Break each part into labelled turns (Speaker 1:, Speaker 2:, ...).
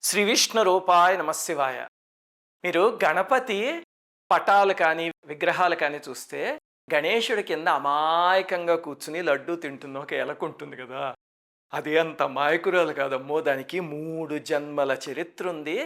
Speaker 1: శ్రీ విష్ణు రూపాయ నమశివాయ. మీరు గణపతి పటాలు కానీ, విగ్రహాలు కానీ చూస్తే గణేశుడి కింద అమాయకంగా కూర్చుని లడ్డూ తింటున్న ఒక ఎలకుంటుంది కదా! అది అంత అమాయకురాలు కాదమ్మో! దానికి 3 జన్మల చరిత్ర ఉంది.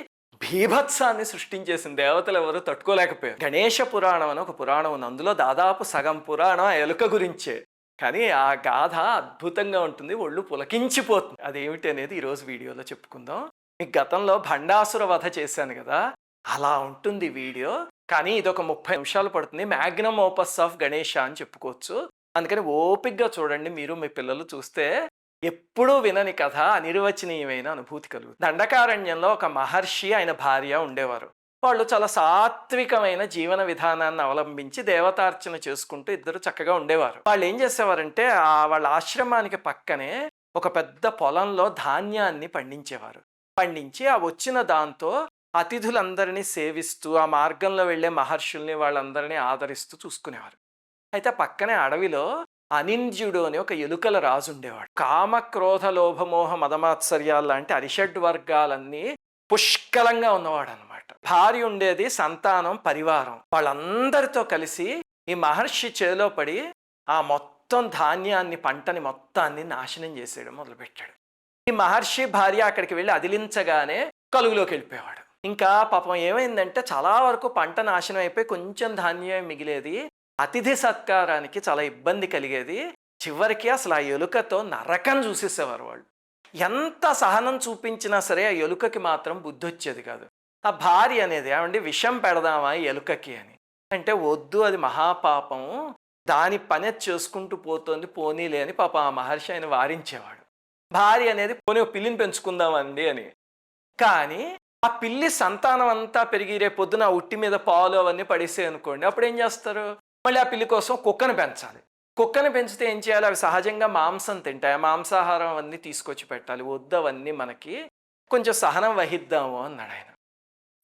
Speaker 1: బీభత్సాన్ని సృష్టించేసింది. దేవతలెవరు తట్టుకోలేకపోయారు. గణేశ పురాణం అని ఒక పురాణం ఉంది. అందులో దాదాపు సగం పురాణం ఆ ఎలుక గురించే. కానీ ఆ గాథ అద్భుతంగా ఉంటుంది. ఒళ్ళు పులకించిపోతుంది. అదేమిటి అనేది ఈరోజు వీడియోలో చెప్పుకుందాం. మీకు గతంలో భండాసుర వధ చేశాను కదా! అలా ఉంటుంది వీడియో. కానీ ఇదొక 30 నిమిషాలు పడుతుంది. మ్యాగ్నమ్ ఓపస్ ఆఫ్ గణేష అని చెప్పుకోవచ్చు. అందుకని ఓపికగా చూడండి. మీరు మీ పిల్లలు చూస్తే ఎప్పుడూ వినని కథ అనిర్వచనీయమైన అనుభూతి కలుగుతుంది. దండకారణ్యంలో ఒక మహర్షి, ఆయన భార్య ఉండేవారు. వాళ్ళు చాలా సాత్వికమైన జీవన విధానాన్ని అవలంబించి దేవతార్చన చేసుకుంటూ ఇద్దరు చక్కగా ఉండేవారు. వాళ్ళు ఏం చేసేవారంటే వాళ్ళ ఆశ్రమానికి పక్కనే ఒక పెద్ద పొలంలో ధాన్యాన్ని పండించేవారు. పండించి ఆ వచ్చిన దాంతో అతిథులందరినీ సేవిస్తూ ఆ మార్గంలో వెళ్ళే మహర్షుల్ని వాళ్ళందరినీ ఆదరిస్తూ చూసుకునేవారు. అయితే పక్కనే అడవిలో అనింద్యుడు అని ఒక ఎలుకల రాజు ఉండేవాడు. కామ క్రోధ లోభమోహ మదమాత్సర్యాలు లాంటి అరిషడ్ వర్గాలన్నీ పుష్కలంగా ఉన్నవాడు అనమాట. భార్య ఉండేది, సంతానం, పరివారం. వాళ్ళందరితో కలిసి ఈ మహర్షి చేలో పడి ఆ మొత్తం ధాన్యాన్ని, పంటని మొత్తాన్ని నాశనం చేసేయడం మొదలుపెట్టాడు. ఈ మహర్షి భార్య అక్కడికి వెళ్ళి అదిలించగానే కలుగులోకి వెళ్ళిపోయేవాడు. ఇంకా పాపం ఏమైందంటే చాలా వరకు పంట నాశనం అయిపోయి కొంచెం ధాన్యం మిగిలేది. అతిథి సత్కారానికి చాలా ఇబ్బంది కలిగేది. చివరికి అసలు ఆ ఎలుకతో నరకం చూసేసేవారు వాళ్ళు. ఎంత సహనం చూపించినా సరే ఆ ఎలుకకి మాత్రం బుద్ధి వచ్చేది కాదు. ఆ భార్య అనేది ఏమండి విషం పెడదామా ఈ ఎలుకకి అని అంటే, వద్దు, అది మహాపాపం, దాని పని చేసుకుంటూ పోతోంది, పోనీలే అని పాప ఆ మహర్షి ఆయన వారించేవాడు. భార్య అనేది పోనీ పిల్లిని పెంచుకుందామండి అని. కానీ ఆ పిల్లి సంతానం అంతా పెరిగి రేపు పొద్దున ఉట్టి మీద పాలు అవన్నీ పడేసాయి అనుకోండి, అప్పుడు ఏం చేస్తారు? మళ్ళీ ఆ పిల్లి కోసం కుక్కను పెంచాలి. కుక్కను పెంచితే ఏం చేయాలి? అవి సహజంగా మాంసం తింటాయి. ఆ మాంసాహారం అవన్నీ తీసుకొచ్చి పెట్టాలి. వద్దు అవన్నీ మనకి, కొంచెం సహనం వహిద్దాము అన్నాడు ఆయన.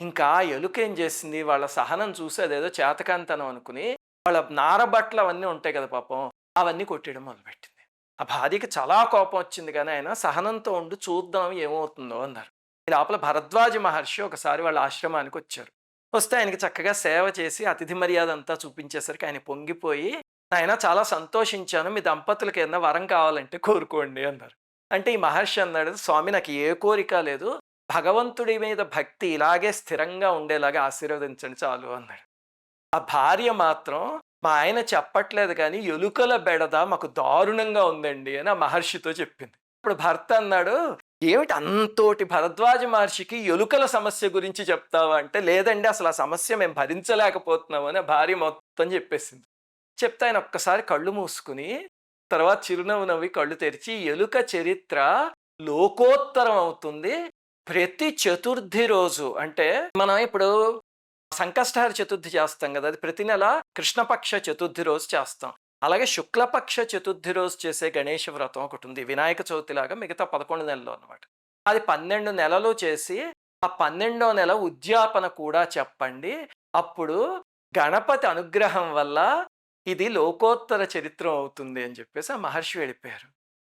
Speaker 1: ఇంకా ఎలుక ఏం చేసింది? వాళ్ళ సహనం చూసి అదేదో చేతకాంతనం అనుకుని వాళ్ళ నారబట్టలు అవన్నీ ఉంటాయి కదా పాపం, అవన్నీ కొట్టేయడం మొదలుపెట్టింది. ఆ భార్యకి చాలా కోపం వచ్చింది. కానీ ఆయన సహనంతో ఉండి చూద్దాం ఏమవుతుందో అన్నారు. ఈ లోపల భరద్వాజ మహర్షి ఒకసారి వాళ్ళ ఆశ్రమానికి వచ్చారు. వస్తే ఆయనకి చక్కగా సేవ చేసి అతిథి మర్యాద అంతా చూపించేసరికి ఆయన పొంగిపోయి, ఆయన చాలా సంతోషించాను, మీ దంపతులకి ఏదైనా వరం కావాలంటే కోరుకోండి అన్నారు. అంటే ఈ మహర్షి అన్నాడు, స్వామి నాకు ఏ కోరిక లేదు, భగవంతుడి మీద భక్తి ఇలాగే స్థిరంగా ఉండేలాగా ఆశీర్వదించండి చాలు అన్నాడు. ఆ భార్య మాత్రం, మా ఆయన చెప్పట్లేదు కానీ ఎలుకల బెడద మాకు దారుణంగా ఉందండి అని ఆ మహర్షితో చెప్పింది. ఇప్పుడు భర్త అన్నాడు, ఏమిటి అంతోటి భరద్వాజ మహర్షికి ఎలుకల సమస్య గురించి చెప్తావా అంటే, లేదండి అసలు ఆ సమస్య మేము భరించలేకపోతున్నాము అని భార్య మొత్తం చెప్పేసింది. చెప్తే ఆయన ఒక్కసారి కళ్ళు మూసుకుని తర్వాత చిరునవ్వు నవ్వి కళ్ళు తెరిచి, ఎలుక చరిత్ర లోకోత్తరం అవుతుంది. ప్రతి చతుర్థి రోజు అంటే మనం ఇప్పుడు సంకష్టహర చతుర్థి చేస్తాం కదా, అది ప్రతి నెల కృష్ణపక్ష చతుర్థి రోజు చేస్తాం. అలాగే శుక్లపక్ష చతుర్థి రోజు చేసే గణేష వ్రతం ఒకటి ఉంది, వినాయక చవితిలాగా మిగతా 11 నెలలు అనమాట. అది 12 నెలలు చేసి ఆ 12వ నెల ఉద్యాపన కూడా చెప్పండి, అప్పుడు గణపతి అనుగ్రహం వల్ల ఇది లోకోత్తర చరిత్రం అవుతుంది అని చెప్పేసి ఆ మహర్షి వెళ్ళిపోయారు.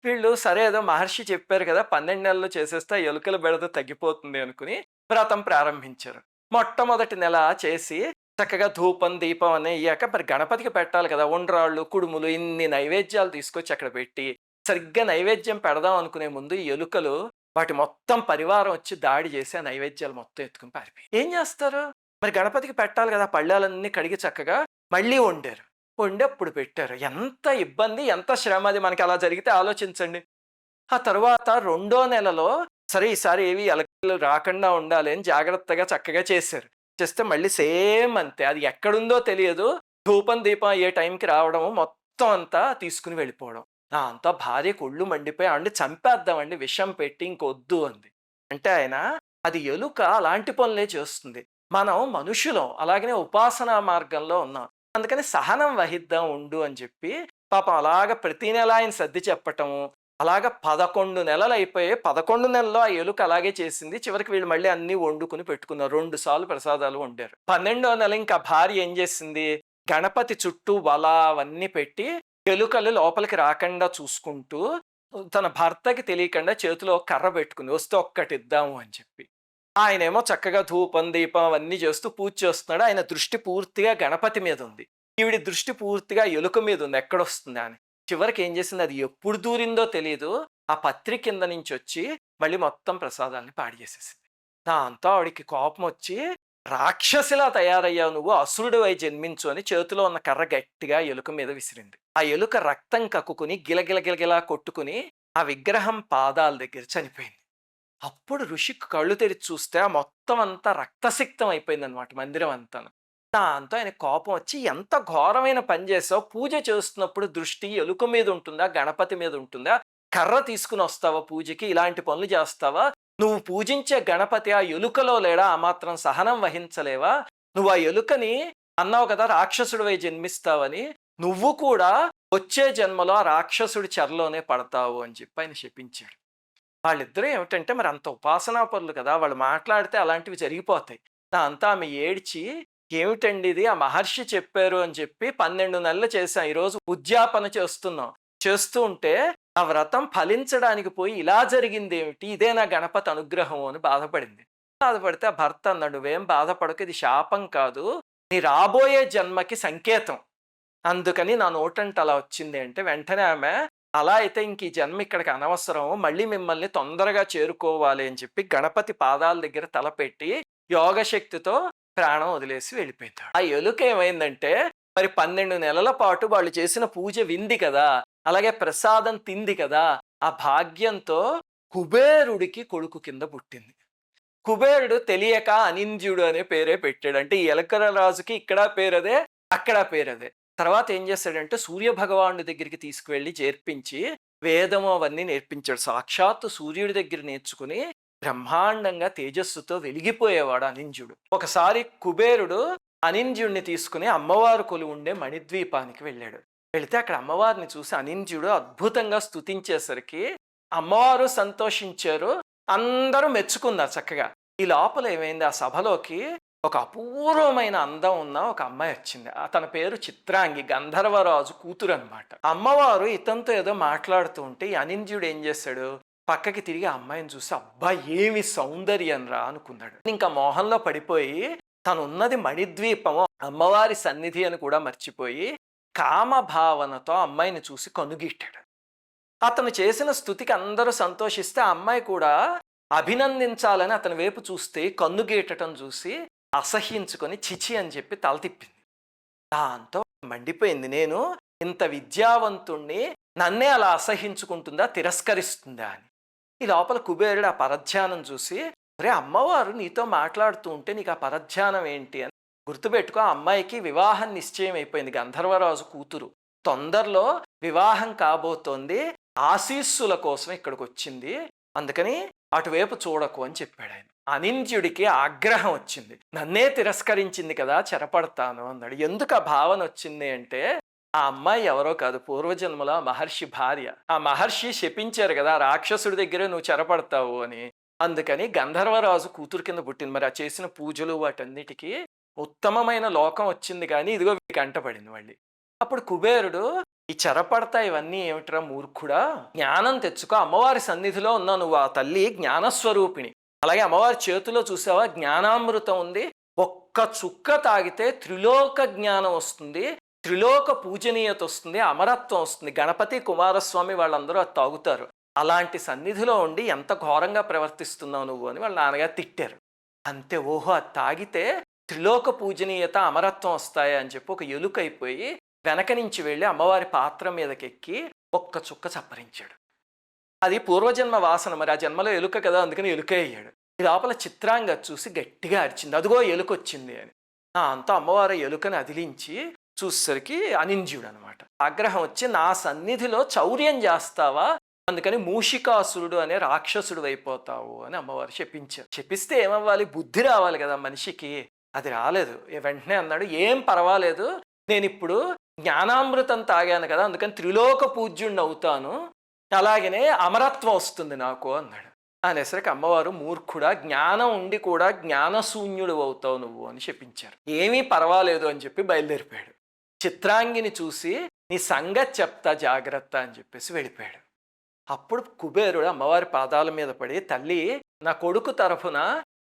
Speaker 1: వీళ్ళు సరే ఏదో మహర్షి చెప్పారు కదా 12 నెలలు చేసేస్తే ఎలుకల బెడద తగ్గిపోతుంది అనుకుని వ్రతం ప్రారంభించారు. మొట్టమొదటి నెల చేసి చక్కగా ధూపం దీపం అనే అయ్యాక మరి గణపతికి పెట్టాలి కదా, ఉండ్రాళ్ళు, కుడుములు, ఇన్ని నైవేద్యాలు తీసుకొచ్చి అక్కడ పెట్టి సరిగ్గా నైవేద్యం పెడదాం అనుకునే ముందు ఈ ఎలుకలు వాటి మొత్తం పరివారం వచ్చి దాడి చేసి ఆ నైవేద్యాలు మొత్తం ఎత్తుకుని పారిపోయి. ఏం చేస్తారు? మరి గణపతికి పెట్టాలి కదా, పళ్ళాలన్నీ కడిగి చక్కగా మళ్ళీ వండారు. వండి అప్పుడు పెట్టారు. ఎంత ఇబ్బంది, ఎంత శ్రమ, అది మనకి అలా జరిగితే ఆలోచించండి. ఆ తరువాత 2వ నెలలో సరే ఈసారి ఏవి ఎలకలు రాకుండా ఉండాలి అని జాగ్రత్తగా చక్కగా చేశారు. చేస్తే మళ్ళీ సేమ్ అంతే, అది ఎక్కడుందో తెలియదు, ధూపం దీపం అయ్యే టైంకి రావడం, మొత్తం అంతా తీసుకుని వెళ్ళిపోవడం. అంతా భార్యకు ఒళ్ళు మండిపోయి, అండి చంపేద్దామండి విషం పెట్టి, ఇంకొద్దు అంది. అంటే ఆయన, అది ఎలుక అలాంటి పనులే చేస్తుంది, మనం మనుషులం, అలాగనే ఉపాసనా మార్గంలో ఉన్నాం, అందుకని సహనం వహిద్దాం ఉండు అని చెప్పి పాపం అలాగ ప్రతి నెల ఆయన సర్ది చెప్పటము. అలాగ 11 నెలలు అయిపోయాయి. 11 నెలల్లో ఆ ఎలుక అలాగే చేసింది. చివరికి వీళ్ళు మళ్ళీ అన్నీ వండుకుని పెట్టుకున్నారు. 2 సార్లు ప్రసాదాలు వండారు. 12వ నెల ఇంకా భార్య ఏం చేసింది, గణపతి చుట్టూ వల అవన్నీ పెట్టి ఎలుకలు లోపలికి రాకుండా చూసుకుంటూ తన భర్తకి తెలియకుండా చేతిలో కర్ర పెట్టుకుంది, వస్తే ఒక్కటి ఇద్దాము అని చెప్పి. ఆయనేమో చక్కగా ధూపం, దీపం అవన్నీ చేస్తూ పూజ చేస్తున్నాడు. ఆయన దృష్టి పూర్తిగా గణపతి మీద ఉంది. ఈవిడి దృష్టి పూర్తిగా ఎలుక మీద ఉంది. ఎక్కడొస్తుందా అని. చివరికి ఏం చేసింది, అది ఎప్పుడు దూరిందో తెలీదు. ఆ పత్రి కింద నుంచి వచ్చి మళ్ళీ మొత్తం ప్రసాదాల్ని పాడు చేసేసింది. దాంతో ఆవిడికి కోపం వచ్చి, రాక్షసిలా తయారయ్యావు నువ్వు, అసురుడివై జన్మించు అని చేతిలో ఉన్న కర్ర గట్టిగా ఎలుక మీద విసిరింది. ఆ ఎలుక రక్తం కక్కుకుని గిలగిల గిలగిలా కొట్టుకుని ఆ విగ్రహం పాదాల దగ్గర చనిపోయింది. అప్పుడు ఋషికి కళ్ళు తెరిచి చూస్తే ఆ మొత్తం అంతా రక్తసిక్తం అయిపోయిందనమాట మందిరం అంతాను. దాంతో ఆయన కోపం వచ్చి, ఎంత ఘోరమైన పని చేసావు, పూజ చేస్తున్నప్పుడు దృష్టి ఎలుక మీద ఉంటుందా, గణపతి మీద ఉంటుందా, కర్ర తీసుకుని వస్తావా పూజకి, ఇలాంటి పనులు చేస్తావా, నువ్వు పూజించే గణపతి ఆ ఎలుకలో లేడా, ఆ మాత్రం సహనం వహించలేవా, నువ్వు ఆ ఎలుకని అన్నావు కదా రాక్షసుడివై జన్మిస్తావని, నువ్వు కూడా వచ్చే జన్మలో ఆ రాక్షసుడి చెరలోనే పడతావు అని చెప్పి ఆయన శపించాడు. వాళ్ళిద్దరూ ఏమిటంటే మరి అంత ఉపాసనా పరులు కదా, వాళ్ళు మాట్లాడితే అలాంటివి జరిగిపోతాయి. దాంతో ఆమె ఏడ్చి, ఏమిటండి ఇది, ఆ మహర్షి చెప్పారు అని చెప్పి 12 నెలలు చేశాం, ఈరోజు ఉద్యాపన చేస్తున్నాం, చేస్తూ ఉంటే ఆ వ్రతం ఫలించడానికి పోయి ఇలా జరిగింది ఏమిటి, ఇదే నా గణపతి అనుగ్రహం అని బాధపడింది. బాధపడితే ఆ భర్త అన్నాడు, నువ్వేం బాధపడకు, ఇది శాపం కాదు, నీ రాబోయే జన్మకి సంకేతం, అందుకని నా నోటంట అలా వచ్చింది అంటే, వెంటనే ఆమె, అలా అయితే ఇంక ఈ జన్మ ఇక్కడికి అనవసరం, మళ్ళీ మిమ్మల్ని తొందరగా చేరుకోవాలి అని చెప్పి గణపతి పాదాల దగ్గర తలపెట్టి యోగశక్తితో ప్రాణం వదిలేసి వెళ్ళిపోయింది. ఆ ఎలుక ఏమైందంటే, మరి 12 నెలల పాటు వాళ్ళు చేసిన పూజ వింది కదా, అలాగే ప్రసాదం తింది కదా, ఆ భాగ్యంతో కుబేరుడికి కొడుకు కింద పుట్టింది. కుబేరుడు తెలియక అనింద్యుడు అనే పేరే పెట్టాడు. అంటే ఈ ఎలకల రాజుకి ఇక్కడ పేరదే, అక్కడ పేరదే. తర్వాత ఏం చేశాడంటే, సూర్య భగవానుడి దగ్గరికి తీసుకువెళ్ళి చేర్పించి వేదము అవన్నీ నేర్పించాడు. సాక్షాత్తు సూర్యుడి దగ్గర నేర్చుకుని బ్రహ్మాండంగా తేజస్సుతో వెలిగిపోయేవాడు అనింద్యుడు. ఒకసారి కుబేరుడు అనింద్యుడిని తీసుకుని అమ్మవారు కొలువు ఉండే మణిద్వీపానికి వెళ్ళాడు. వెళితే అక్కడ అమ్మవారిని చూసి అనింద్యుడు అద్భుతంగా స్తుతించేసరికి అమ్మవారు సంతోషించారు, అందరూ మెచ్చుకున్నారు చక్కగా. ఈ లోపల ఏమైంది, ఆ సభలోకి ఒక అపూర్వమైన అందం ఉన్న ఒక అమ్మాయి వచ్చింది. తన పేరు చిత్రాంగి, గంధర్వరాజు కూతురు అనమాట. అమ్మవారు ఇతనితో ఏదో మాట్లాడుతూ ఉంటే ఈ అనింద్యుడు ఏం చేశాడు, పక్కకి తిరిగి ఆ అమ్మాయిని చూసి, అబ్బా ఏమి సౌందర్యం రా అనుకున్నాడు. ఇంకా మోహంలో పడిపోయి తను ఉన్నది మణిద్వీపము, అమ్మవారి సన్నిధి అని కూడా మర్చిపోయి కామభావనతో అమ్మాయిని చూసి కనుగిట్టాడు. అతను చేసిన స్తుతికి అందరూ సంతోషిస్తే ఆ అమ్మాయి కూడా అభినందించాలని అతని వైపు చూస్తే కన్నుగీటటం చూసి అసహ్యించుకొని చిచి అని చెప్పి తల తిప్పింది. దాంతో మండిపోయింది, నేను ఇంత విద్యావంతుణ్ణి నన్నే అలా అసహ్యించుకుంటుందా, తిరస్కరిస్తుందా అని. ఈ లోపల కుబేరుడు ఆ పరధ్యానం చూసి, రే అమ్మవారు నీతో మాట్లాడుతూ ఉంటే నీకు ఆ పరధ్యానం ఏంటి అని. గుర్తుపెట్టుకో, ఆ అమ్మాయికి వివాహం నిశ్చయం అయిపోయింది, గంధర్వరాజు కూతురు, తొందరలో వివాహం కాబోతోంది, ఆశీస్సుల కోసం ఇక్కడికి వచ్చింది, అందుకని అటువైపు చూడకు అని చెప్పాడు ఆయన. అనింద్యుడికి ఆగ్రహం వచ్చింది, నన్నే తిరస్కరించింది కదా, చెరపడతాను అన్నాడు. ఎందుకు ఆ భావన వచ్చింది అంటే, ఆ అమ్మాయి ఎవరో కాదు, పూర్వజన్మలో మహర్షి భార్య. ఆ మహర్షి శపించారు కదా, రాక్షసుడి దగ్గరే నువ్వు చెరపడతావు అని, అందుకని గంధర్వరాజు కూతురు కింద పుట్టింది. మరి ఆ చేసిన పూజలు వాటన్నిటికీ ఉత్తమమైన లోకం వచ్చింది, కానీ ఇదిగో వీడికి అంటపడింది మళ్ళీ. అప్పుడు కుబేరుడు, ఈ చెరపడతా ఇవన్నీ ఏమిట్రా మూర్ఖుడా, జ్ఞానం తెచ్చుకో, అమ్మవారి సన్నిధిలో ఉన్నా నువ్వు, ఆ తల్లి జ్ఞానస్వరూపిణి, అలాగే అమ్మవారి చేతిలో చూసావా జ్ఞానామృతం ఉంది, ఒక్క చుక్క తాగితే త్రిలోక జ్ఞానం వస్తుంది, త్రిలోక పూజనీయత వస్తుంది, అమరత్వం వస్తుంది, గణపతి కుమారస్వామి వాళ్ళందరూ అది తాగుతారు, అలాంటి సన్నిధిలో ఉండి ఎంత ఘోరంగా ప్రవర్తిస్తున్నావు నువ్వు అని వాళ్ళ నాన్నగారు తిట్టారు. అంతే, ఓహో అది తాగితే త్రిలోక పూజనీయత అమరత్వం వస్తాయి అని చెప్పి ఒక ఎలుకైపోయి వెనక నుంచి వెళ్ళి అమ్మవారి పాత్ర మీదకెక్కి ఒక్క చుక్క చప్పరించాడు. అది పూర్వజన్మ వాసన, మరి ఆ జన్మలో ఎలుక కదా, అందుకని ఎలుక అయ్యాడు. ఈ లోపల చిత్రాంగ చూసి గట్టిగా అరిచింది, అదిగో ఎలుకొచ్చింది అని. అంతా అమ్మవారి ఎలుకని అదిలించి చూసేసరికి అనింద్యుడు అనమాట. ఆగ్రహం వచ్చి, నా సన్నిధిలో చౌర్యం చేస్తావా, అందుకని మూషికాసురుడు అనే రాక్షసుడు అయిపోతావు అని అమ్మవారు చెప్పించారు. చెప్పిస్తే ఏమవ్వాలి, బుద్ధి రావాలి కదా మనిషికి, అది రాలేదు. వెంటనే అన్నాడు, ఏం పర్వాలేదు, నేను ఇప్పుడు జ్ఞానామృతం తాగాను కదా, అందుకని త్రిలోక పూజ్యుణ్ణి అవుతాను, అలాగనే అమరత్వం వస్తుంది నాకు అన్నాడు. అనేసరికి అమ్మవారు, మూర్ఖుడా, జ్ఞానం ఉండి కూడా జ్ఞానశూన్యుడు అవుతావు నువ్వు అని చెప్పించారు. ఏమీ పర్వాలేదు అని చెప్పి బయలుదేరిపోయాడు. చిత్రాంగిని చూసి, నీ సంగతి చెప్తా జాగ్రత్త అని చెప్పేసి వెళ్ళిపోయాడు. అప్పుడు కుబేరుడు అమ్మవారి పాదాల మీద పడి, తల్లి, నా కొడుకు తరఫున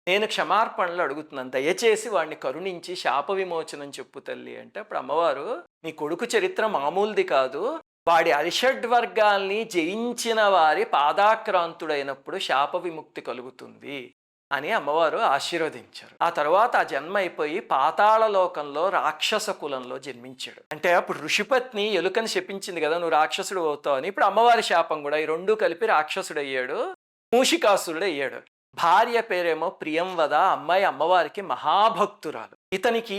Speaker 1: నేను క్షమార్పణలు అడుగుతున్నాను, దయచేసి వాడిని కరుణించి శాప విమోచనం చెప్పు తల్లి అంటే, అప్పుడు అమ్మవారు, నీ కొడుకు చరిత్ర మామూలుది కాదు, వాడి అరిషడ్వర్గాల్ని జయించిన వారి పాదాక్రాంతుడైనప్పుడు శాప విముక్తి కలుగుతుంది అని అమ్మవారు ఆశీర్వదించారు. ఆ తర్వాత ఆ జన్మ అయిపోయి పాతాళ లోకంలో రాక్షస కులంలో జన్మించాడు. అంటే అప్పుడు ఋషిపత్ని ఎలుకని శపించింది కదా, నువ్వు రాక్షసుడు అవుతావు అని. ఇప్పుడు అమ్మవారి శాపం కూడా, ఈ రెండూ కలిపి రాక్షసుడు అయ్యాడు, మూషికాసురుడు అయ్యాడు. భార్య పేరేమో ప్రియంవద, అమ్మాయి అమ్మవారికి మహాభక్తురాలు. ఇతనికి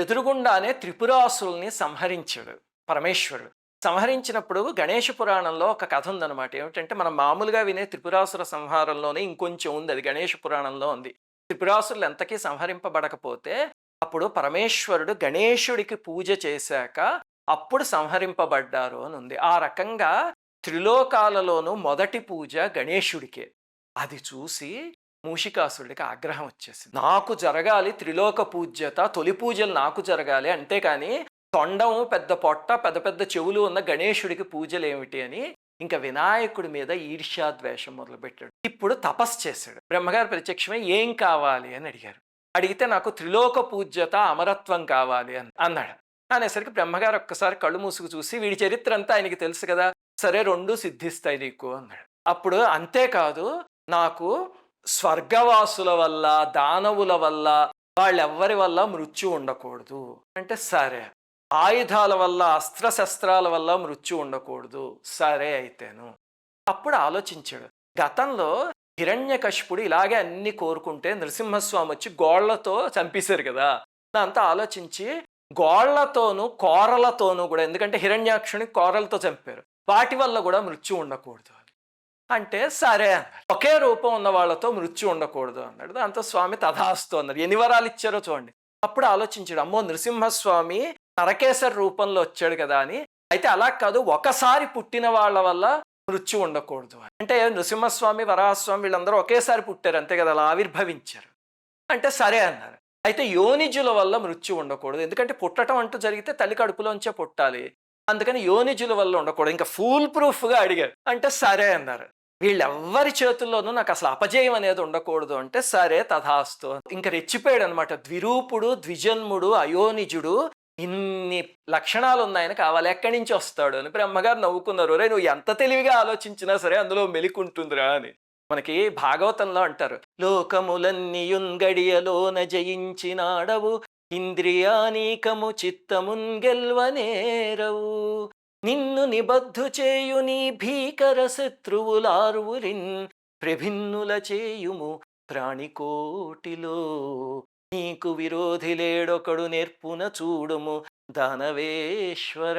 Speaker 1: ఎదురుగుండానే త్రిపురాసుల్ని సంహరించాడు పరమేశ్వరుడు. సంహరించినప్పుడు గణేష పురాణంలో ఒక కథ ఉందన్నమాట. ఏమిటంటే మనం మామూలుగా వినే త్రిపురాసుర సంహారంలోనే ఇంకొంచెం ఉంది, అది గణేష పురాణంలో ఉంది. త్రిపురాసురులు ఎంతకీ సంహరింపబడకపోతే అప్పుడు పరమేశ్వరుడు గణేశుడికి పూజ చేశాక అప్పుడు సంహరింపబడ్డారు అని ఉంది. ఆ రకంగా త్రిలోకాలలోనూ మొదటి పూజ గణేశుడికే. అది చూసి మూషికాసురుడికి ఆగ్రహం వచ్చేసింది. నాకు జరగాలి త్రిలోక పూజ్యత, తొలి పూజలు నాకు జరగాలి, అంతేకాని తొండం పెద్ద పొట్ట పెద్ద పెద్ద చెవులు ఉన్న గణేశుడికి పూజలు ఏమిటి అని ఇంకా వినాయకుడి మీద ఈర్ష్యాద్వేషం మొదలుపెట్టాడు. ఇప్పుడు తపస్సు చేశాడు. బ్రహ్మగారు ప్రత్యక్షమై ఏం కావాలి అని అడిగారు. అడిగితే నాకు త్రిలోక పూజ్యత అమరత్వం కావాలి అన్నాడు. అనేసరికి బ్రహ్మగారు ఒక్కసారి కళ్ళు మూసుకు చూసి, వీడి చరిత్ర అంతా ఆయనకి తెలుసు కదా, సరే రెండు సిద్ధిస్తాయి నీకు అన్నాడు. అప్పుడు అంతేకాదు, నాకు స్వర్గవాసుల వల్ల దానవుల వల్ల వాళ్ళెవ్వరి వల్ల మృత్యు ఉండకూడదు అంటే, సరే. ఆయుధాల వల్ల అస్త్రశస్త్రాల వల్ల మృత్యు ఉండకూడదు, సరే అయితేను. అప్పుడు ఆలోచించాడు, గతంలో హిరణ్యకశిపుడు ఇలాగే అన్ని కోరుకుంటే నరసింహస్వామి వచ్చి గోళ్లతో చంపేశారు కదా. దాంతో ఆలోచించి గోళ్లతోనూ కోరలతోనూ కూడా, ఎందుకంటే హిరణ్యాక్షుని కోరలతో చంపారు, వాటి వల్ల కూడా మృత్యు ఉండకూడదు అంటే, సరే అన్నాడు. ఒకే రూపం ఉన్న వాళ్ళతో మృత్యు ఉండకూడదు అన్నాడు. దాంతో స్వామి తథాస్తు అన్నారు. ఎన్ని వరాలు ఇచ్చారో చూడండి. అప్పుడు ఆలోచించాడు, అమ్మో నరసింహస్వామి నరకేశ్వర రూపంలో వచ్చాడు కదా అని, అయితే అలా కాదు, ఒకసారి పుట్టిన వాళ్ళ వల్ల మృత్యు ఉండకూడదు అంటే, నరసింహస్వామి వరాహస్వామి వీళ్ళందరూ ఒకేసారి పుట్టారు అంతే కదా, అలా ఆవిర్భవించారు అంటే, సరే అన్నారు. అయితే యోనిజుల వల్ల మృత్యు ఉండకూడదు, ఎందుకంటే పుట్టడం అంటూ జరిగితే తల్లి కడుపులోంచే పుట్టాలి, అందుకని యోనిజుల వల్ల ఉండకూడదు. ఇంకా ఫూల్ ప్రూఫ్గా అడిగారు అంటే, సరే అన్నారు. వీళ్ళెవ్వరి చేతుల్లోనూ నాకు అసలు అపజయం అనేది ఉండకూడదు అంటే, సరే తథాస్తు. ఇంకా రెచ్చిపోయాడు అనమాట. ద్విరూపుడు, ద్విజన్ముడు, అయోనిజుడు, ఇన్ని లక్షణాలు ఉన్నాయని కావాలి, ఎక్కడి నుంచి వస్తాడు అని. బ్రహ్మగారు నవ్వుకున్నారు, రే నువ్వు ఎంత తెలివిగా ఆలోచించినా సరే అందులో మెలికుంటుందిరా అని. మనకి భాగవతంలో అంటారు, లోకములన్నీయున్ గడియలోన జయించినాడవు, ఇంద్రియానీకము చిత్తమున్ గెల్వనేరవు, నిన్ను నిబద్ధు చేయు నీ భీకర శత్రువులారువురిన్, ప్రభిన్నుల చేయుము ప్రాణికోటిలో, నీకు విరోధి లేడొకడు నేర్పున చూడుము దానవేశ్వర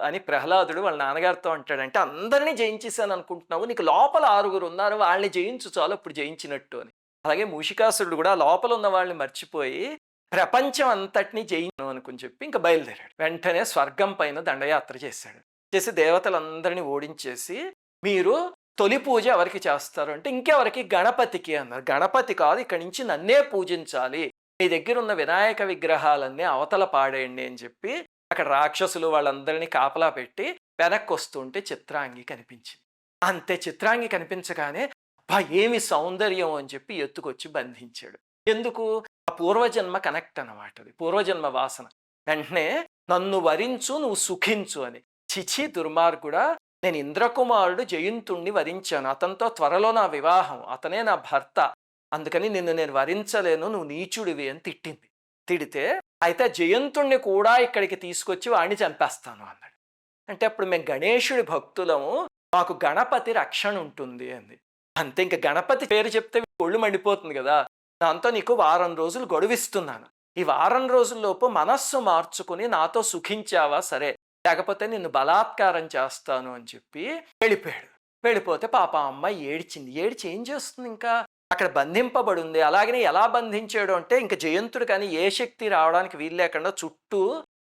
Speaker 1: అని ప్రహ్లాదుడు వాళ్ళ నాన్నగారితో అంటాడు. అంటే అందరినీ జయించేసాను అనుకుంటున్నావు, నీకు లోపల 6 ఉన్నారు, వాళ్ళని జయించు చాలు, అప్పుడు జయించినట్టు అని. అలాగే మూషికాసురుడు కూడా లోపల ఉన్న వాళ్ళని మర్చిపోయి ప్రపంచం అంతటినీ జయించను అనుకుని చెప్పి ఇంకా బయలుదేరాడు. వెంటనే స్వర్గం పైన దండయాత్ర చేశాడు. చేసి దేవతలందరినీ ఓడించేసి, మీరు తొలి పూజ ఎవరికి చేస్తారు అంటే, ఇంకెవరికి, గణపతికి అన్నారు. గణపతి కాదు, ఇక్కడి నుంచి నన్నే పూజించాలి, మీ దగ్గర ఉన్న వినాయక విగ్రహాలన్నీ అవతల పాడేయండి అని చెప్పి అక్కడ రాక్షసులు వాళ్ళందరినీ కాపలా పెట్టి వెనక్కి వస్తుంటే చిత్రాంగి కనిపించింది. అంతే, చిత్రాంగి కనిపించగానే అబ్బా ఏమి సౌందర్యం అని చెప్పి ఎత్తుకొచ్చి బంధించాడు. ఎందుకు? ఆ పూర్వజన్మ కనెక్ట్ అన్నమాట, అది పూర్వజన్మ వాసన. వెంటనే నన్ను వరించు, నువ్వు సుఖించు అని. చిచి దుర్మార్గుడా, నేను ఇంద్రకుమారుడు జయంతుణ్ణి వరించాను, అతనితో త్వరలో నా వివాహం, అతనే నా భర్త, అందుకని నిన్ను నేను వరించలేను, నువ్వు నీచుడివి అని తిట్టింది. తిడితే, అయితే జయంతుణ్ణి కూడా ఇక్కడికి తీసుకొచ్చి వాడిని చంపేస్తాను అన్నాడు. అంటే అప్పుడు మేము గణేశుడి భక్తులము, మాకు గణపతి రక్షణ ఉంటుంది అంది. అంతే, ఇంకా గణపతి పేరు చెప్తే ఒళ్ళు మండిపోతుంది కదా. దాంతో నీకు 1 వారం రోజులు గడువిస్తున్నాను, ఈ 1 వారం రోజుల్లోపు మనస్సు మార్చుకుని నాతో సుఖించావా సరే, లేకపోతే నిన్ను బలాత్కారం చేస్తాను అని చెప్పి వెళ్ళిపోయాడు. వెళ్ళిపోతే పాప అమ్మాయి ఏడ్చింది. ఏడ్చి ఏం చేస్తుంది, ఇంకా అక్కడ బంధింపబడి ఉంది. అలాగనే ఎలా బంధించాడు అంటే, ఇంకా జయంతుడు కానీ ఏ శక్తి రావడానికి వీలు లేకుండా చుట్టూ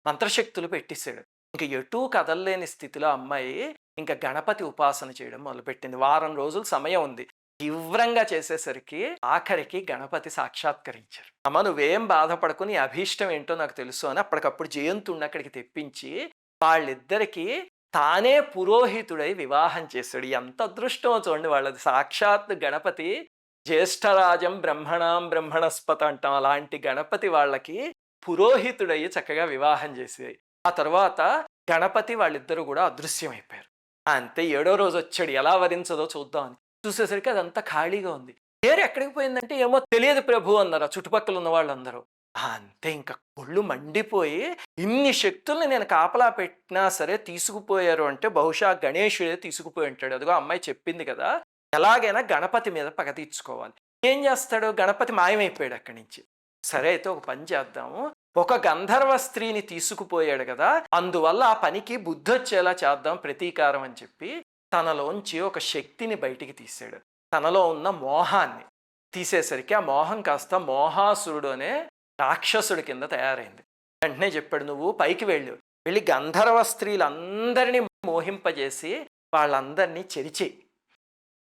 Speaker 1: మంత్రశక్తులు పెట్టేశాడు. ఇంక ఎటూ కదలలేని స్థితిలో అమ్మాయి ఇంకా గణపతి ఉపాసన చేయడం మొదలుపెట్టింది. 1 వారం రోజులు సమయం ఉంది. తీవ్రంగా చేసేసరికి ఆఖరికి గణపతి సాక్షాత్కరించారు. అమ్మ నువ్వేం బాధపడకు, నీ అభీష్టం ఏంటో నాకు తెలుసు అని అప్పటికప్పుడు జయంతుడిని అక్కడికి తెప్పించి వాళ్ళిద్దరికీ తానే పురోహితుడై వివాహం చేశాడు. ఎంత అదృష్టమో చూడండి వాళ్ళది. సాక్షాత్ గణపతి జ్యేష్ఠరాజం బ్రహ్మణాం బ్రహ్మణస్పత అంటాం. అలాంటి గణపతి వాళ్ళకి పురోహితుడయ్యి చక్కగా వివాహం చేసేది. ఆ తర్వాత గణపతి వాళ్ళిద్దరూ కూడా అదృశ్యమైపోయారు. అంతే 7వ రోజు వచ్చాడు, ఎలా వరించదో చూద్దామని. చూసేసరికి అదంతా ఖాళీగా ఉంది. పేరు ఎక్కడికి పోయిందంటే, ఏమో తెలియదు ప్రభు అన్నారు ఆ చుట్టుపక్కల ఉన్న వాళ్ళందరూ. అంతే ఇంకా ఒళ్ళు మండిపోయి, ఇన్ని శక్తుల్ని నేను కాపలా పెట్టినా సరే తీసుకుపోయారు అంటే బహుశా గణేశుడే తీసుకుపోయి ఉంటాడు. అదిగో అమ్మాయి చెప్పింది కదా, ఎలాగైనా గణపతి మీద పగ తీర్చుకోవాలి. ఏం చేస్తాడు, గణపతి మాయమైపోయాడు అక్కడి నుంచి. సరే అయితే ఒక పని చేద్దాము, ఒక గంధర్వ స్త్రీని తీసుకుపోయాడు కదా, అందువల్ల ఆ పనికి బుద్ధి వచ్చేలా చేద్దాం ప్రతీకారం అని చెప్పి తనలోంచి ఒక శక్తిని బయటికి తీశాడు. తనలో ఉన్న మోహాన్ని తీసేసరికి ఆ మోహం కాస్త మోహాసురుడు అనే రాక్షసుడి కింద తయారైంది. వెంటనే చెప్పాడు, నువ్వు పైకి వెళ్ళి గంధర్వ స్త్రీలందరినీ మోహింపజేసి వాళ్ళందరినీ చెరిచేయి,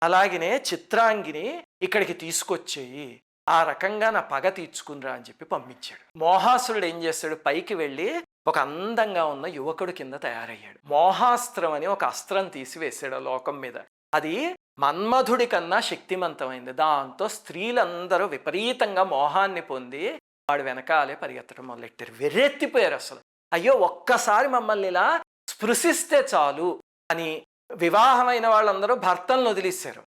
Speaker 1: అలాగనే చిత్రాంగిని ఇక్కడికి తీసుకొచ్చేయి, ఆ రకంగా నా పగ తీర్చుకునిరా అని చెప్పి పంపించాడు. మోహాసురుడు ఏం చేస్తాడు, పైకి వెళ్ళి ఒక అందంగా ఉన్న యువకుడు కింద తయారయ్యాడు. మోహాస్త్రం అని ఒక అస్త్రం తీసి వేసాడు ఆ లోకం మీద. అది మన్మధుడి కన్నా శక్తివంతమైంది. దాంతో స్త్రీలందరూ విపరీతంగా మోహాన్ని పొంది వాడు వెనకాలే పరిగెత్తడం మొదలెట్టారు. వెర్రెత్తిపోయారు అసలు. అయ్యో, ఒక్కసారి మమ్మల్ని ఇలా స్పృశిస్తే చాలు అని వివాహమైన వాళ్ళందరూ భర్తలను వదిలేశారు,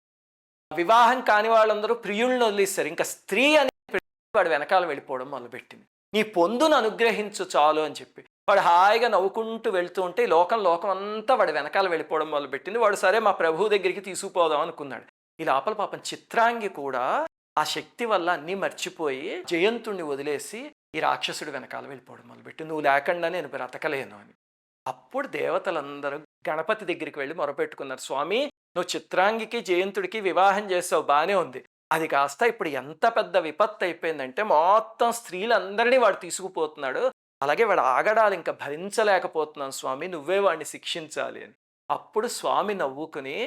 Speaker 1: వివాహం కాని వాళ్ళందరూ ప్రియులను వదిలేశారు. ఇంకా స్త్రీ అని వాడు వెనకాల వెళ్ళిపోవడం మొదలుపెట్టింది. నీ పొందును అనుగ్రహించు చాలు అని చెప్పి వాడు హాయిగా నవ్వుకుంటూ వెళ్తూ ఉంటే లోకం అంతా వాడు వెనకాల వెళ్ళిపోవడం మొదలుపెట్టింది. వాడు సరే మా ప్రభువు దగ్గరికి తీసుకుపోదాం అనుకున్నాడు. ఈ లోపల పాపం చిత్రాంగి కూడా ఆ శక్తి వల్ల అన్నీ మర్చిపోయి జయంతుణ్ణి వదిలేసి ఈ రాక్షసుడు వెనకాల వెళ్ళిపోవడం మొదలుపెట్టి, నువ్వు లేకుండా నేను బ్రతకలేను అని. అప్పుడు దేవతలందరూ గణపతి దగ్గరికి వెళ్ళి మొరపెట్టుకున్నారు, స్వామి నువ్వు చిత్రాంగికి జయంతుడికి వివాహం చేసావు, బాగానే ఉంది. అది కాస్త ఇప్పుడు ఎంత పెద్ద విపత్తు అయిపోయిందంటే మొత్తం స్త్రీలందరినీ వాడు తీసుకుపోతున్నాడు, అలాగే వాడు ఆగడాలు ఇంకా భరించలేకపోతున్నాను స్వామి, నువ్వే వాడిని శిక్షించాలి అని. అప్పుడు స్వామి నవ్వుకుని,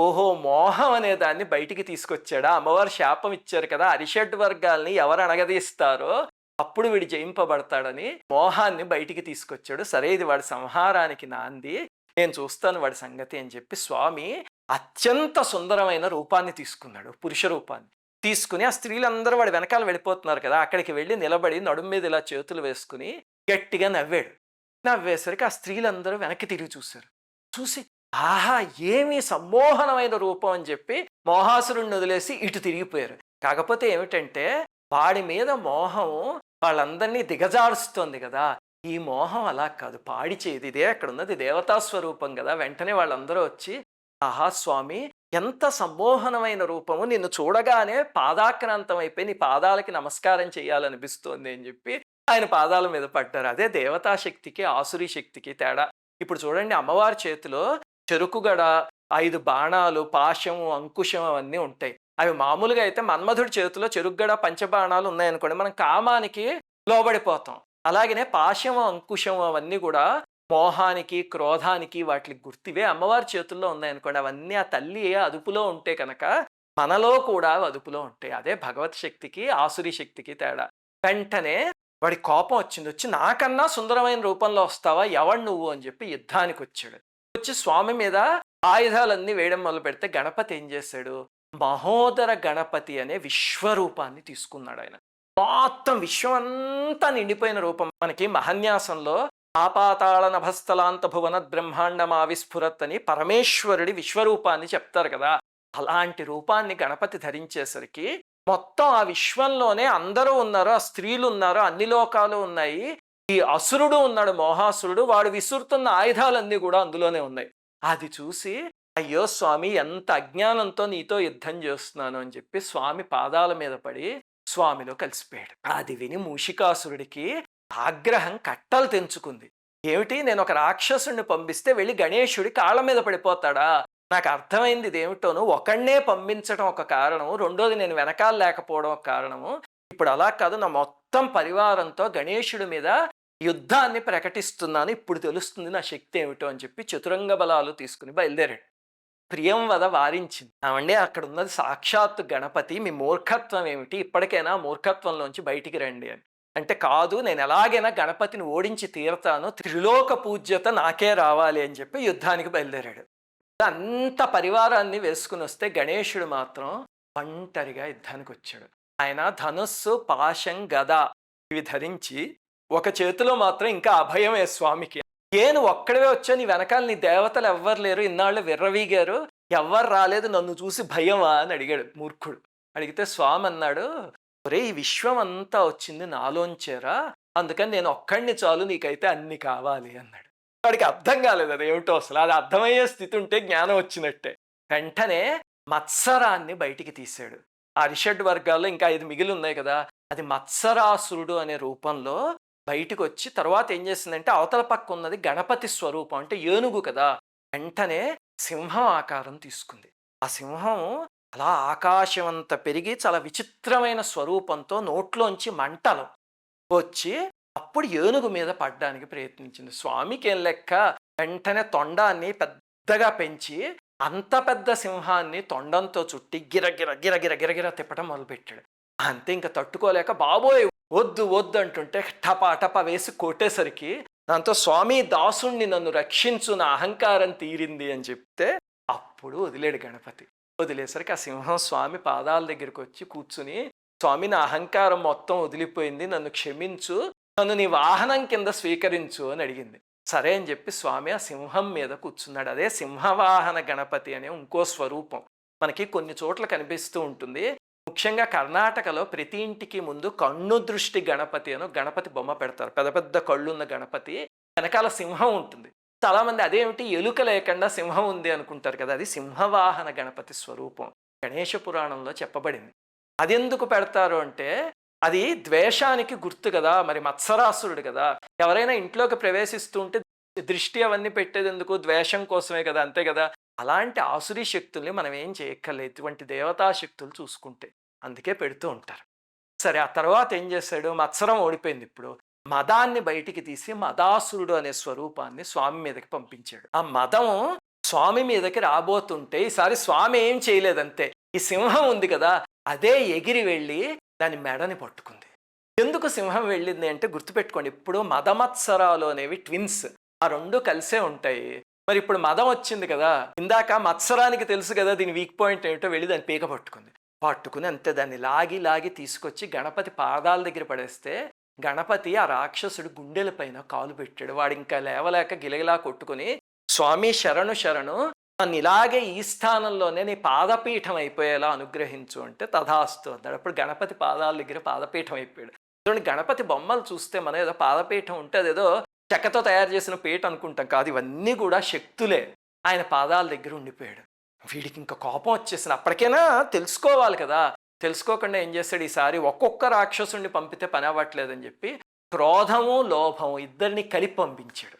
Speaker 1: ఓహో, మోహం అనే దాన్ని బయటికి తీసుకొచ్చాడా, అమ్మవారు శాపం ఇచ్చారు కదా, అరిషడ్ వర్గాల్ని ఎవరు అణగదీస్తారో అప్పుడు వీడు జయింపబడతాడని మోహాన్ని బయటికి తీసుకొచ్చాడు. సరే, ఇది వాడి సంహారానికి నాంది, నేను చూస్తాను వాడి సంగతి అని చెప్పి స్వామి అత్యంత సుందరమైన రూపాన్ని తీసుకున్నాడు, పురుష రూపాన్ని తీసుకుని. ఆ స్త్రీలందరూ వాడి వెనకాల వెళ్ళిపోతున్నారు కదా, అక్కడికి వెళ్ళి నిలబడి నడుము మీద ఇలా చేతులు వేసుకుని గట్టిగా నవ్వాడు. నవ్వేసరికి ఆ స్త్రీలందరూ వెనక్కి తిరిగి చూశారు. చూసి ఆహా, ఏమి సమ్మోహనమైన రూపం అని చెప్పి మోహాసురుణ్ణి వదిలేసి ఇటు తిరిగిపోయారు. కాకపోతే ఏమిటంటే వాడి మీద మోహం వాళ్ళందరినీ దిగజారుస్తోంది కదా, ఈ మోహం అలా కాదు, పాడిచేది, ఇదే అక్కడ ఉన్నది దేవతా స్వరూపం కదా. వెంటనే వాళ్ళందరూ వచ్చి, ఆహా స్వామి, ఎంత సమ్మోహనమైన రూపము, నిన్ను చూడగానే పాదాక్రాంతం అయిపోయి నీ పాదాలకి నమస్కారం చేయాలనిపిస్తోంది అని చెప్పి ఆయన పాదాల మీద పడ్డారు. అదే దేవతా శక్తికి ఆసురీ శక్తికి తేడా. ఇప్పుడు చూడండి, అమ్మవారి చేతిలో చెరుకుగడ, 5 బాణాలు, పాశము, అంకుశం అవన్నీ ఉంటాయి. అవి మామూలుగా అయితే మన్మధుడి చేతిలో చెరుకుగడ, పంచబాణాలు ఉన్నాయనుకోండి, మనం కామానికి లోబడిపోతాం. అలాగనే పాశము, అంకుశం అవన్నీ కూడా మోహానికి, క్రోధానికి వాటికి గుర్తివే. అమ్మవారి చేతుల్లో ఉన్నాయనుకోండి, అవన్నీ ఆ తల్లి అదుపులో ఉంటే కనుక మనలో కూడా అదుపులో ఉంటాయి. అదే భగవత్ శక్తికి ఆసురీ శక్తికి తేడా. వెంటనే వాడి కోపం వచ్చింది. వచ్చి, నాకన్నా సుందరమైన రూపంలో వస్తావా, ఎవడు నువ్వు అని చెప్పి యుద్ధానికి వచ్చాడు. వచ్చి స్వామి మీద ఆయుధాలన్నీ వేయడం మొదలు పెడితే గణపతి ఏం చేశాడు, మహోదర గణపతి అనే విశ్వరూపాన్ని తీసుకున్నాడు. ఆయన మొత్తం విశ్వం అంతా నిండిపోయిన రూపం. మనకి మహన్యాసంలో ఆపాతాళ నభస్థలాంత భువన బ్రహ్మాండమావిస్ఫురత్ అని పరమేశ్వరుడి విశ్వరూపాన్ని చెప్తారు కదా, అలాంటి రూపాన్ని గణపతి ధరించేసరికి మొత్తం ఆ విశ్వంలోనే అందరూ ఉన్నారు, ఆ స్త్రీలు ఉన్నారు, అన్ని లోకాలు ఉన్నాయి, ఈ అసురుడు ఉన్నాడు మోహాసురుడు, వాడు విసురుతున్న ఆయుధాలన్నీ కూడా అందులోనే ఉన్నాయి. అది చూసి, అయ్యో స్వామి, ఎంత అజ్ఞానంతో నీతో యుద్ధం చేస్తున్నాను అని చెప్పి స్వామి పాదాల మీద పడి స్వామిలో కలిసిపోయాడు. అది విని మూషికాసురుడికి ఆగ్రహం కట్టలు తెంచుకుంది. ఏమిటి, నేను ఒక రాక్షసుడిని పంపిస్తే వెళ్ళి గణేశుడి కాళ్ళ మీద పడిపోతాడా? నాకు అర్థమైంది ఇదేమిటోను, ఒకడినే పంపించడం ఒక కారణము, రెండోది నేను వెనకాల లేకపోవడం ఒక కారణము. ఇప్పుడు అలా కాదు, నా మొత్తం పరివారంతో గణేశుడి మీద యుద్ధాన్ని ప్రకటిస్తున్నాను, ఇప్పుడు తెలుస్తుంది నా శక్తి ఏమిటో అని చెప్పి చతురంగ బలాలు తీసుకుని బయలుదేరాడు. ప్రియం వద వారించింది. అవండి, అక్కడ ఉన్నది సాక్షాత్తు గణపతి, మీ మూర్ఖత్వం ఏమిటి, ఇప్పటికైనా మూర్ఖత్వంలోంచి బయటికి రండి అని. అంటే కాదు, నేను ఎలాగైనా గణపతిని ఓడించి తీరతాను, త్రిలోక పూజ్యత నాకే రావాలి అని చెప్పి యుద్ధానికి బయలుదేరాడు. అంత పరివారాన్ని వేసుకుని వస్తే గణేశుడు మాత్రం ఒంటరిగా యుద్ధానికి వచ్చాడు. ఆయన ధనుస్సు, పాశం, గద ఇవి ధరించి ఒక చేతిలో మాత్రం ఇంకా అభయమే స్వామికి. నువ్వు ఒక్కడివే వచ్చావు, నీ వెనకాల నీ దేవతలు ఎవ్వరు లేరు, ఇన్నాళ్ళు విర్రవీగారు, ఎవ్వరు రాలేదు, నన్ను చూసి భయమా అని అడిగాడు మూర్ఖుడు. అడిగితే స్వామి అన్నాడు, ఒరే ఈ విశ్వం అంతా వచ్చింది నాలోంచేరా, అందుకని నేను ఒక్కడిని చాలు, నీకైతే అన్ని కావాలి అన్నాడు. వాడికి అర్థం కాలేదు అది ఏమిటో అసలు. అది అర్థమయ్యే స్థితి ఉంటే జ్ఞానం వచ్చినట్టే. వెంటనే మత్సరాన్ని బయటికి తీశాడు. ఆ అరిషడ్ వర్గాల్లో ఇంకా 5 మిగిలి ఉన్నాయి కదా, అది మత్సరాసురుడు అనే రూపంలో బయటికి వచ్చి తర్వాత ఏం చేసిందంటే అవతల పక్క ఉన్నది గణపతి స్వరూపం, అంటే ఏనుగు కదా, వెంటనే సింహం ఆకారం తీసుకుంది. ఆ సింహం అలా ఆకాశమంతా పెరిగి చాలా విచిత్రమైన స్వరూపంతో నోట్లోంచి మంటలు వచ్చి అప్పుడు ఏనుగు మీద పడ్డానికి ప్రయత్నించింది. స్వామికి ఏం లెక్క, వెంటనే తొండాన్ని పెద్దగా పెంచి అంత పెద్ద సింహాన్ని తొండంతో చుట్టి గిరగిర గిరగిర గిరగిర తిప్పటం మొదలుపెట్టాడు. అంతే ఇంకా తట్టుకోలేక బాబోయ్ వద్దు వద్దు అంటుంటే టపా టపా వేసి కొట్టేసరికి దాంతో స్వామి దాసుణ్ణి నన్ను రక్షించు, నా అహంకారం తీరింది అని చెప్తే అప్పుడు వదిలేడు గణపతి. వదిలేసరికి ఆ సింహం స్వామి పాదాల దగ్గరికి వచ్చి కూర్చుని, స్వామి నా అహంకారం మొత్తం వదిలిపోయింది, నన్ను క్షమించు, నన్ను నీ వాహనం కింద స్వీకరించు అని అడిగింది. సరే అని చెప్పి స్వామి ఆ సింహం మీద కూర్చున్నాడు. అదే సింహవాహన గణపతి అనే ఇంకో స్వరూపం మనకి కొన్ని చోట్ల కనిపిస్తూ ఉంటుంది. ముఖ్యంగా కర్ణాటకలో ప్రతి ఇంటికి ముందు కన్ను దృష్టి గణపతి అని గణపతి బొమ్మ పెడతారు. పెద్ద పెద్ద కళ్ళున్న గణపతి, వెనకాల సింహం ఉంటుంది. చాలామంది అదేమిటి ఎలుక లేకుండా సింహం ఉంది అనుకుంటారు కదా, అది సింహవాహన గణపతి స్వరూపం గణేష పురాణంలో చెప్పబడింది. అది ఎందుకు పెడతారు అంటే అది ద్వేషానికి గుర్తు కదా, మరి మత్సరాసురుడు కదా, ఎవరైనా ఇంట్లోకి ప్రవేశిస్తూ ఉంటే దృష్టి అవన్నీ పెట్టేది ఎందుకు, ద్వేషం కోసమే కదా, అంతే కదా. అలాంటి ఆసురీ శక్తుల్ని మనం ఏం చేయక్కర్లేదు, ఇటువంటి దేవతా శక్తులు చూసుకుంటే, అందుకే పెడుతూ ఉంటారు. సరే ఆ తర్వాత ఏం చేశాడు, మత్సరం ఓడిపోయింది. ఇప్పుడు మదాన్ని బయటికి తీసి మదాసురుడు అనే స్వరూపాన్ని స్వామి మీదకి పంపించాడు. ఆ మదం స్వామి మీదకి రాబోతుంటే ఈసారి స్వామి ఏం చేయలేదంతే, ఈ సింహం ఉంది కదా అదే ఎగిరి వెళ్ళి దాని మెడని పట్టుకుంది. ఎందుకు సింహం వెళ్ళింది అంటే గుర్తుపెట్టుకోండి, ఇప్పుడు మదమత్సరాలు అనేవి ట్విన్స్, ఆ రెండు కలిసే ఉంటాయి. మరి ఇప్పుడు మదం వచ్చింది కదా, ఇందాక మత్సరానికి తెలుసు కదా దీని వీక్ పాయింట్ ఏమిటో, వెళ్ళి దాన్ని పీక పట్టుకుని అంతే దాన్ని లాగి లాగి తీసుకొచ్చి గణపతి పాదాల దగ్గర పడేస్తే గణపతి ఆ రాక్షసుడు గుండెల పైన కాలు పెట్టాడు. వాడు ఇంకా లేవలేక గిలగిలా కొట్టుకుని, స్వామి శరణు శరణు, నన్ను ఇలాగే ఈ స్థానంలోనే నీ పాదపీఠం అయిపోయేలా అనుగ్రహించు అంటే తథాస్తు అన్నాడు. అప్పుడు గణపతి పాదాల దగ్గర పాదపీఠం అయిపోయాడు. చూడండి, గణపతి బొమ్మలు చూస్తే మనం ఏదో పాదపీఠం ఉంటే అదేదో చెక్కతో తయారు చేసిన పీఠ అనుకుంటాం, కాదు, ఇవన్నీ కూడా శక్తులే. ఆయన పాదాల దగ్గర ఉండిపోయాడు. వీడికి ఇంకా కోపం వచ్చేసింది. అప్పటికైనా తెలుసుకోవాలి కదా, తెలుసుకోకుండా ఏం చేశాడు, ఈసారి ఒక్కొక్క రాక్షసుడిని పంపితే పని అవ్వట్లేదని చెప్పి క్రోధము లోభము ఇద్దరిని కలిపి పంపించాడు.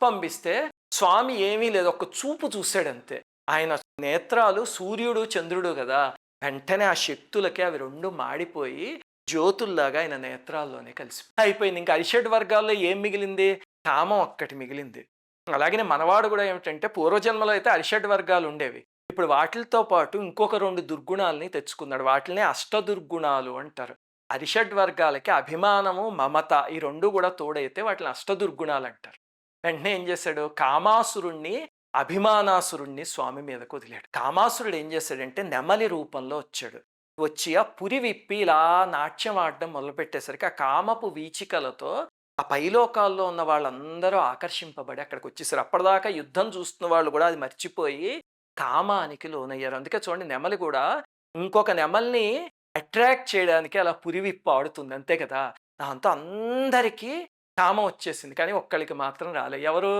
Speaker 1: పంపిస్తే స్వామి ఏమీ లేదు, ఒక్క చూపు చూశాడంతే. ఆయన నేత్రాలు సూర్యుడు చంద్రుడు కదా, వెంటనే ఆ శక్తులకి అవి రెండు మాడిపోయి జ్యోతుల్లాగా ఆయన నేత్రాల్లోనే కలిసి అయిపోయింది. ఇంకా అరిషడ్ వర్గాల్లో ఏం మిగిలింది, కామం ఒక్కటి మిగిలింది. అలాగనే మనవాడు కూడా ఏమిటంటే పూర్వజన్మలో అయితే అరిషడ్ వర్గాలు ఉండేవి, ఇప్పుడు వాటితో పాటు ఇంకొక 2 దుర్గుణాలని తెచ్చుకున్నాడు. వాటినే అష్టదుర్గుణాలు అంటారు. అరిషడ్ వర్గాలకి అభిమానము మమత ఈ 2 కూడా తోడైతే వాటిని అష్టదుర్గుణాలు అంటారు. వెంటనే ఏం చేశాడు, కామాసురుణ్ణి అభిమానాసురుణ్ణి స్వామి మీదకు వదిలాడు. కామాసురుడు ఏం చేశాడంటే నెమలి రూపంలో వచ్చాడు. వచ్చి ఆ పురి విప్పి ఇలా నాట్యం ఆడడం మొదలుపెట్టేసరికి ఆ కామపు వీచికలతో ఆ పైలోకాల్లో ఉన్న వాళ్ళందరూ ఆకర్షింపబడి అక్కడికి వచ్చేసారు. అప్పటిదాకా యుద్ధం చూస్తున్న వాళ్ళు కూడా అది మర్చిపోయి కామానికి లోనయ్యారు. అందుకే చూడండి, నెమలి కూడా ఇంకొక నెమల్ని అట్రాక్ట్ చేయడానికి అలా పురివిప్పు ఆడుతుంది, అంతే కదా. దాంతో అందరికీ కామం వచ్చేసింది, కానీ ఒక్కళ్ళకి మాత్రం రాలే. ఎవరు,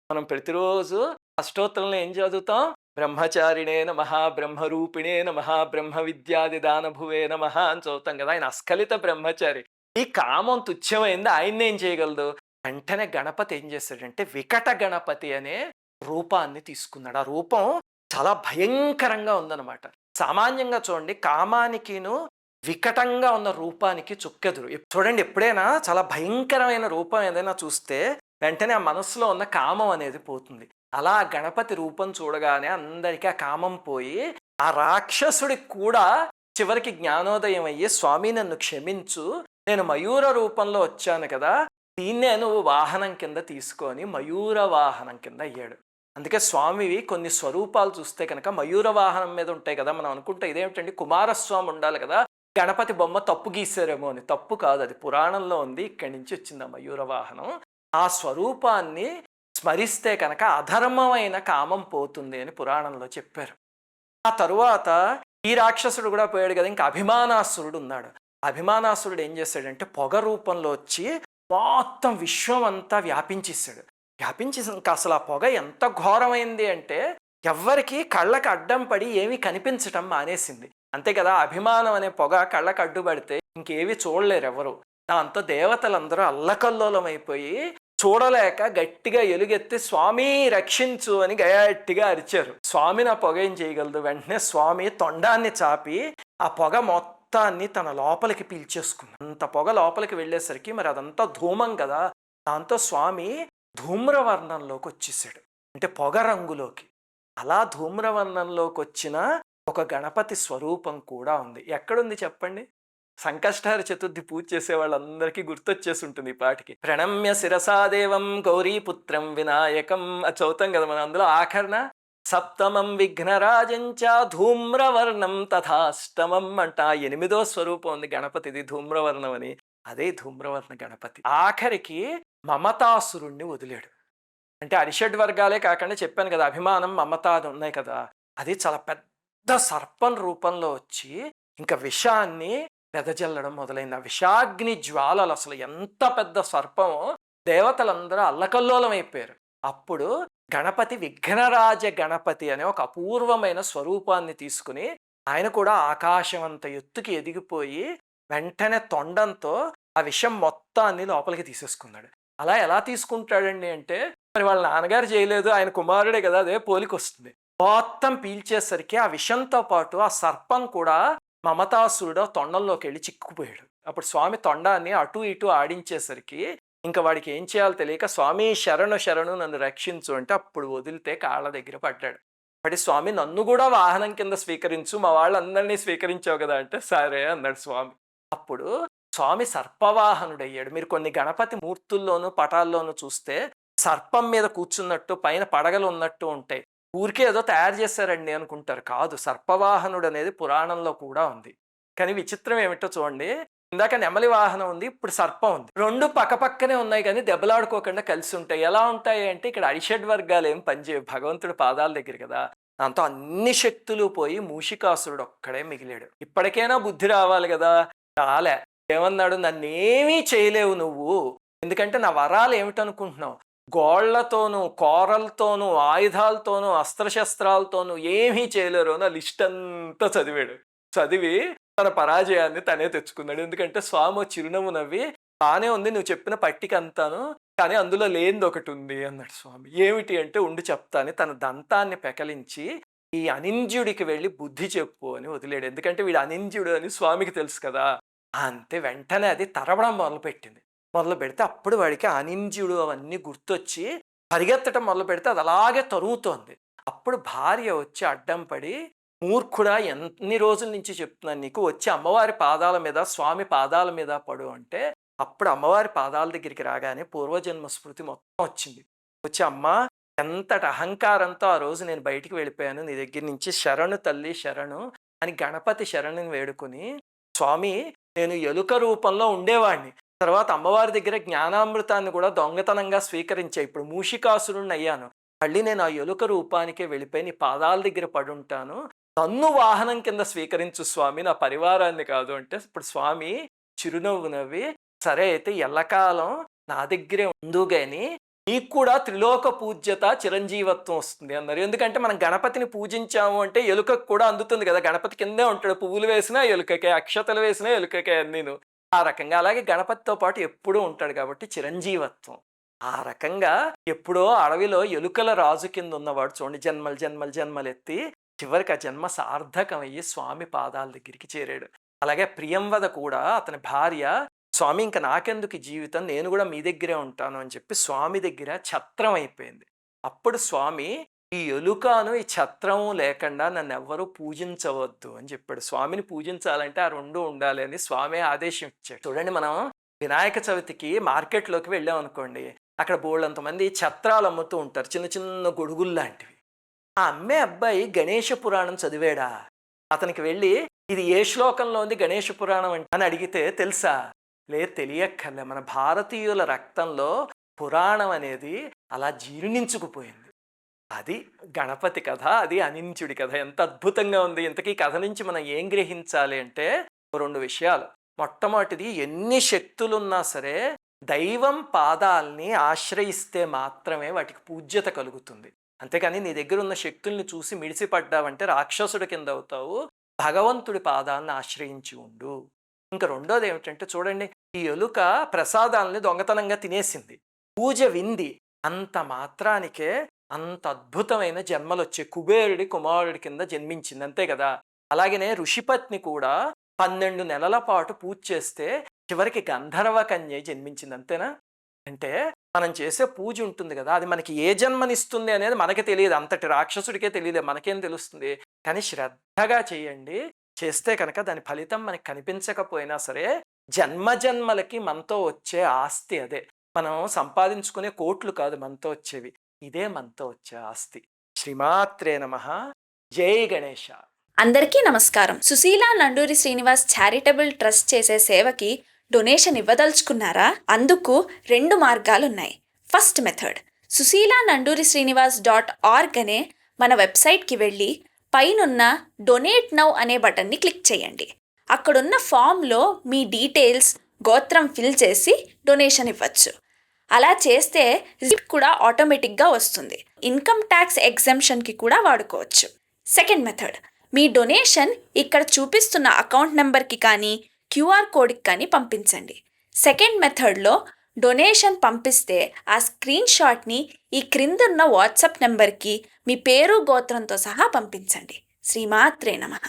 Speaker 1: మనం ప్రతిరోజు అష్టోత్తరంలో ఏం చదువుతాం, బ్రహ్మచారిణే నమః, బ్రహ్మరూపిణే నమః, బ్రహ్మ విద్యాది దానభువే నమః అని చదువుతాం కదా. ఆయన అస్ఖలిత బ్రహ్మచారి. ఈ కామం తుచ్చమైంది, ఆయన్ని ఏం చేయగలదు. వెంటనే గణపతి ఏం చేశాడంటే వికట గణపతి అనే రూపాన్ని తీసుకున్నాడు. ఆ రూపం చాలా భయంకరంగా ఉందన్నమాట. సామాన్యంగా చూడండి, కామానికిను వికటంగా ఉన్న రూపానికి చుక్కెదురు. చూడండి, ఎప్పుడైనా చాలా భయంకరమైన రూపం ఏదైనా చూస్తే వెంటనే ఆ మనసులో ఉన్న కామం అనేది పోతుంది. అలా గణపతి రూపం చూడగానే అందరికీ ఆ కామం పోయి ఆ రాక్షసుడికి కూడా చివరికి జ్ఞానోదయం అయ్యి, స్వామి నన్ను క్షమించు, నేను మయూర రూపంలో వచ్చాను కదా, దీన్నే నువ్వు వాహనం కింద తీసుకొని మయూర వాహనం కింద అయ్యాడు. అందుకే స్వామివి కొన్ని స్వరూపాలు చూస్తే కనుక మయూర వాహనం మీద ఉంటాయి కదా. మనం అనుకుంటే ఇదేమిటండి కుమారస్వామి ఉండాలి కదా, గణపతి బొమ్మ తప్పు గీసారేమో అని. తప్పు కాదు, అది పురాణంలో ఉంది, ఇక్కడి నుంచి వచ్చింది ఆ మయూర వాహనం. ఆ స్వరూపాన్ని స్మరిస్తే కనుక అధర్మమైన కామం పోతుంది అని పురాణంలో చెప్పారు. ఆ తరువాత ఈ రాక్షసుడు కూడా పోయాడు కదా, ఇంకా అభిమానాసురుడు ఉన్నాడు. అభిమానాసురుడు ఏం చేశాడంటే పొగ రూపంలో వచ్చి మొత్తం విశ్వం అంతా వ్యాపించేశాడు. వ్యాపించేసి ఇంకా అసలు ఆ పొగ ఎంత ఘోరమైంది అంటే ఎవ్వరికి కళ్ళకు అడ్డం పడి ఏమీ కనిపించటం మానేసింది. అంతే కదా, అభిమానం అనే పొగ కళ్ళకు అడ్డుపడితే ఇంకేవి చూడలేరు ఎవరు. దాంతో దేవతలందరూ అల్లకల్లోలం అయిపోయి చూడలేక గట్టిగా ఎలుగెత్తి స్వామి రక్షించు అని గట్టిగా అరిచారు. స్వామిని ఆ పొగ ఏం చేయగలదు? వెంటనే స్వామి తొండాన్ని చాపి ఆ పొగ మొత్తాన్ని తన లోపలికి పీల్చేసుకుంది. అంత పొగ లోపలికి వెళ్ళేసరికి మరి అదంతా ధూమం కదా, దాంతో స్వామి ధూమ్రవర్ణంలోకి వచ్చేసాడు, అంటే పొగ రంగులోకి. అలా ధూమ్రవర్ణంలోకి వచ్చిన ఒక గణపతి స్వరూపం కూడా ఉంది. ఎక్కడుంది చెప్పండి? సంకష్టహర చతుర్థి పూజ చేసే వాళ్ళందరికీ గుర్తొచ్చేసి ఉంటుంది ఈ పాటికి. ప్రణమ్య శిరసాదేవం గౌరీపుత్రం వినాయకం అది చదువుతాం కదా మనం. అందులో ఆఖరణ సప్తమం విఘ్నరాజంచ ధూమ్రవర్ణం తథాష్టమం అంట. 8వ స్వరూపం ఉంది గణపతిది ధూమ్రవర్ణం అని. అదే ధూమ్రవర్ణ గణపతి. ఆఖరికి మమతాసురుణ్ణి వదిలాడు. అంటే అరిషడ్ వర్గాలే కాకుండా చెప్పాను కదా, అభిమానం మమత అది ఉన్నాయి కదా, అది చాలా పెద్ద సర్పం రూపంలో వచ్చి ఇంకా విషాన్ని వెదజల్లడం మొదలైంది. ఆ విషాగ్ని జ్వాలలు అసలు ఎంత పెద్ద సర్పమో దేవతలందరూ అల్లకల్లోలం అయిపోయారు. అప్పుడు గణపతి విఘ్నరాజ గణపతి అనే ఒక అపూర్వమైన స్వరూపాన్ని తీసుకుని ఆయన కూడా ఆకాశం అంత ఎత్తుకి ఎదిగిపోయి వెంటనే తొండంతో ఆ విషం మొత్తాన్ని లోపలికి తీసేసుకున్నాడు. అలా ఎలా తీసుకుంటాడండి అంటే, మరి వాళ్ళ నాన్నగారు చేయలేదు, ఆయన కుమారుడే కదా, అదే పోలికి వస్తుంది. మొత్తం పీల్చేసరికి ఆ విషంతో పాటు ఆ సర్పం కూడా మమతాసురుడు తొండంలోకి వెళ్ళి చిక్కుపోయాడు. అప్పుడు స్వామి తొండాన్ని అటు ఇటు ఆడించేసరికి ఇంకా వాడికి ఏం చేయాలో తెలియక స్వామి శరణు శరణు నన్ను రక్షించు అంటే అప్పుడు వదిలితే కాళ్ళ దగ్గర పడ్డాడు. పడి స్వామి నన్ను కూడా వాహనం కింద స్వీకరించు, మా వాళ్ళందరినీ స్వీకరించావు కదా అంటే సరే అన్నాడు స్వామి. అప్పుడు స్వామి సర్పవాహనుడయ్యాడు. మీరు కొన్ని గణపతి మూర్తుల్లోనూ పటాల్లోనూ చూస్తే సర్పం మీద కూర్చున్నట్టు పైన పడగలు ఉన్నట్టు ఉంటాయి. ఊరికే ఏదో తయారు చేశారండి అనుకుంటారు. కాదు, సర్పవాహనుడు అనేది పురాణంలో కూడా ఉంది. కానీ విచిత్రం ఏమిటో చూడండి, ఇందాక నెమలి వాహనం ఉంది, ఇప్పుడు సర్పం ఉంది. రెండు పక్కపక్కనే ఉన్నాయి కానీ దెబ్బలాడుకోకుండా కలిసి ఉంటాయి. ఎలా ఉంటాయి అంటే ఇక్కడ అరిషడ్ వర్గాలు ఏం పనిచేయవు, భగవంతుడి పాదాల దగ్గర కదా. దాంతో అన్ని శక్తులు పోయి మూషికాసురుడు ఒక్కడే మిగిలాడు. ఇప్పటికైనా బుద్ధి రావాలి కదా, రాలే. ఏమన్నాడు? నన్నేమీ చేయలేవు నువ్వు, ఎందుకంటే నా వరాలు ఏమిటనుకుంటున్నావు? గోళ్లతోనూ కోరలతోనూ ఆయుధాలతోనూ అస్త్రశస్త్రాలతోనూ ఏమీ చేయలేరు నా లిస్ట్ అంతా చదివాడు. చదివి తన పరాజయాన్ని తనే తెచ్చుకున్నాడు. ఎందుకంటే స్వామి చిరునవ్వు నవ్వి బానే ఉంది నువ్వు చెప్పిన పట్టిక అంతాను, కానీ అందులో లేనిది ఒకటి ఉంది అన్నాడు స్వామి. ఏమిటి అంటే ఉండి చెప్తాను. తన దంతాన్ని పెకలించి ఈ అనింద్యుడికి వెళ్ళి బుద్ధి చెప్పు అని వదిలేడు. ఎందుకంటే వీడు అనింద్యుడు అని స్వామికి తెలుసు కదా. అంతే, వెంటనే అది తరవడం మొదలుపెట్టింది. మొదలు పెడితే అప్పుడు వాడికి అనింద్యుడు అవన్నీ గుర్తొచ్చి పరిగెత్తడం మొదలు పెడితే అది అలాగే తరుగుతోంది. అప్పుడు భార్య వచ్చి అడ్డం పడి, మూర్ఖుడా ఎన్ని రోజుల నుంచి చెప్తున్నాను నీకు, వచ్చి అమ్మవారి పాదాల మీద స్వామి పాదాల మీద పడు అంటే అప్పుడు అమ్మవారి పాదాల దగ్గరికి రాగానే పూర్వజన్మ స్మృతి మొత్తం వచ్చింది. వచ్చి అమ్మ ఎంతటి అహంకారంతో ఆ రోజు నేను బయటికి వెళ్ళిపోయాను నీ దగ్గర నుంచి, శరణు తల్లి శరణు అని గణపతి శరణుని వేడుకొని, స్వామి నేను ఎలుక రూపంలో ఉండేవాడిని, తర్వాత అమ్మవారి దగ్గర జ్ఞానామృతాన్ని కూడా దొంగతనంగా స్వీకరించా, ఇప్పుడు మూషికాసురుణ్ణి అయ్యాను, మళ్ళీ నేను ఆ ఎలుక రూపానికే వెళ్ళిపోయి నీ పాదాల దగ్గర పడుంటాను, నన్ను వాహనం కింద స్వీకరించు స్వామి, నా పరివారాన్ని కాదు అంటే ఇప్పుడు స్వామి చిరునవ్వు నవ్వి సరే అయితే ఎల్లకాలం నా దగ్గరే ఉండు గాని నీకు కూడా త్రిలోక పూజ్యత చిరంజీవత్వం వస్తుంది అన్నారు. ఎందుకంటే మనం గణపతిని పూజించాము అంటే ఎలుకకు కూడా అందుతుంది కదా, గణపతి కిందే ఉంటాడు, పువ్వులు వేసినా ఎలుకకే, అక్షతలు వేసినా ఎలుకకే నేను ఆ రకంగా. అలాగే గణపతితో పాటు ఎప్పుడూ ఉంటాడు కాబట్టి చిరంజీవత్వం. ఆ రకంగా ఎప్పుడో అడవిలో ఎలుకల రాజు కింద ఉన్నవాడు చూడండి, జన్మలు జన్మలు జన్మలు ఎత్తి చివరికి ఆ జన్మ సార్థకమయ్యి స్వామి పాదాల దగ్గరికి చేరాడు. అలాగే ప్రియంవద కూడా అతని భార్య, స్వామి ఇంకా నాకెందుకు జీవితం, నేను కూడా మీ దగ్గరే ఉంటాను అని చెప్పి స్వామి దగ్గర ఛత్రం అయిపోయింది. అప్పుడు స్వామి ఈ ఎలుకను ఈ ఛత్రము లేకుండా నన్ను ఎవ్వరూ పూజించవద్దు అని చెప్పాడు. స్వామిని పూజించాలంటే ఆ రెండు ఉండాలి అని స్వామి ఆదేశం ఇచ్చాడు. చూడండి, మనం వినాయక చవితికి మార్కెట్లోకి వెళ్ళాం అనుకోండి, అక్కడ బోళ్ళంతమంది ఛత్రాలు అమ్ముతూ ఉంటారు, చిన్న చిన్న గొడుగుల్లాంటివి. ఆ అమ్మే అబ్బాయి గణేష పురాణం చదివాడా? అతనికి వెళ్ళి ఇది ఏ శ్లోకంలో ఉంది గణేష పురాణం అని అడిగితే తెలుసా? లేదు, తెలియక్కర్లే. మన భారతీయుల రక్తంలో పురాణం అనేది అలా జీర్ణించుకుపోయింది. అది గణపతి కథ, అది అనించుడి కథ. ఎంత అద్భుతంగా ఉంది. ఇంతకీ కథ నుంచి మనం ఏం గ్రహించాలి అంటే 2 విషయాలు. మొట్టమొదటిది, ఎన్ని శక్తులున్నా సరే దైవం పాదాల్ని ఆశ్రయిస్తే మాత్రమే వాటికి పూజ్యత కలుగుతుంది. అంతేకాని నీ దగ్గర ఉన్న శక్తుల్ని చూసి మిడిసిపడ్డావంటే రాక్షసుడి కింద అవుతావు. భగవంతుడి పాదాలను ఆశ్రయించి ఉండు. ఇంకా రెండోది ఏమిటంటే చూడండి, ఈ ఎలుక ప్రసాదాలని దొంగతనంగా తినేసింది. పూజ వింది, అంత మాత్రానికే అంత అద్భుతమైన జన్మలు వచ్చే కుబేరుడి కుమారుడి కింద జన్మించింది, అంతే కదా. అలాగనే ఋషిపత్ని కూడా 12 నెలల పాటు పూజ చేస్తే చివరికి గంధర్వ కన్య జన్మించింది, అంతేనా? అంటే మనం చేసే పూజ ఉంటుంది కదా, అది మనకి ఏ జన్మనిస్తుంది అనేది మనకి తెలియదు. అంతటి రాక్షసుడికే తెలియదు, మనకేం తెలుస్తుంది? కానీ శ్రద్ధగా చేయండి. చేస్తే కనుక దాని ఫలితం మనకి కనిపించకపోయినా సరే జన్మజన్మలకి మనతో వచ్చే ఆస్తి అదే. మనం సంపాదించుకునే కోట్లు కాదు మనతో వచ్చేవి, ఇదే మనతో వచ్చే ఆస్తి. శ్రీమాత్రే నమః. జై గణేష.
Speaker 2: అందరికీ నమస్కారం. సుశీల నండూరి శ్రీనివాస్ చారిటబుల్ ట్రస్ట్ చేసే సేవకి డొనేషన్ ఇవ్వదలుచుకున్నారా? అందుకు 2 మార్గాలున్నాయి. ఫస్ట్ మెథడ్, susilananduriSrinivas.org అనే మన వెబ్సైట్కి వెళ్ళి పైనున్న డొనేట్ నౌ అనే బటన్ని క్లిక్ చేయండి. అక్కడున్న ఫామ్లో మీ డీటెయిల్స్, గోత్రం ఫిల్ చేసి డొనేషన్ ఇవ్వచ్చు. అలా చేస్తే రిసిప్ట్ కూడా ఆటోమేటిక్గా వస్తుంది. ఇన్కమ్ ట్యాక్స్ ఎగ్జెంప్షన్కి కూడా వాడుకోవచ్చు. సెకండ్ మెథడ్, మీ డొనేషన్ ఇక్కడ చూపిస్తున్న అకౌంట్ నెంబర్కి కానీ క్యూఆర్ కోడ్కి కానీ పంపించండి. సెకండ్ మెథడ్లో డొనేషన్ పంపిస్తే ఆ స్క్రీన్ షాట్ని ఈ క్రిందున్న వాట్సాప్ నెంబర్కి మీ పేరు గోత్రంతో సహా పంపించండి. శ్రీమాత్రే నమః.